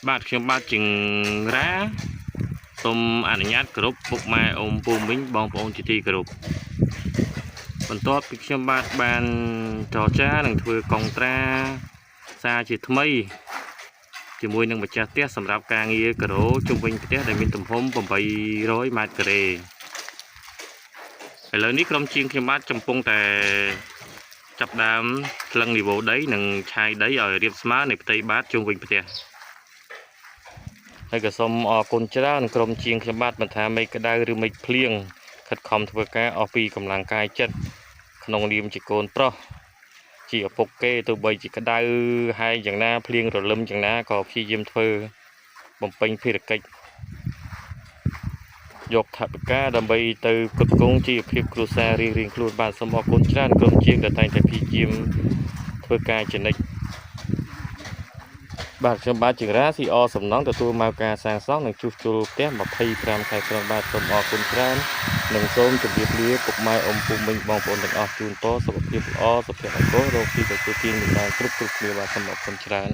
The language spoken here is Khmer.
បាទខ្ញុំបាទជាងរ៉ាសូមអនុញ្ញាតគោរពពុកម៉ែអូនពូមីងបងប្អូនជាទីគោរពបន្ទាប់ពីខ្ញុំបាទបានចរចានឹងធ្វើកុងត្រាសារជាថ្មីជាមួយនឹងម្ចាស់ផ្ទះសម្រាប់ការងារការ៉ូជុំវិញផ្ទះដែលមានទំហំ800ម៉ែត្រការ៉េឥឡូវនេះក្រុមជាងខ្ញុំបាទកំពុងតែចាប់ដើមថ្លឹងនីវ៉ូដីនិងឆាយដីឲ្យរាបស្មើនៃផ្ទៃបាតជុំវិញផ្ទះហើយក៏សូមអរគុណច្រើនក្រុមជាងខ្ញុំបាទមិនថាមេឃក្តៅឬមេឃភ្លៀងខិតខំធ្វើការអស់ពីកម្លាំងកាយចិត្តក្នុងនាមជាកូនប្រុសជាឪពុកគេទោះបីជាក្តៅហើយយ៉ាងណាភ្លៀងរលឹមយ៉ាងណាក៏ព្យាយាមធ្វើបំពេញភារកិច្ចយកថវិកាដើម្បីទៅគ្រប់គ្រងជីវភាពគ្រួសាររៀងៗខ្លួនបាទសូមអរគុណច្រើនក្រុមជាងដែលតែងតែព្យាយាមធ្វើការជានិច្ចបាទខ្ញុំបាទជាងរ៉ាស៊ីអសំណងទទួលមកការសាងសង់និងជួសជុលផ្ទះ25ខែក្រុងបាទសូមអរគុណច្រើននិងសូមជម្រាបលាពុកម៉ែអ៊ំពូមីងបងប្អូនទាំងអស់ជូនពរសុខភាពល្អសុភមង្គលរកទីទទួលទានមានបានគ្រប់គ្នាបាទសូមអរគុណច្រើន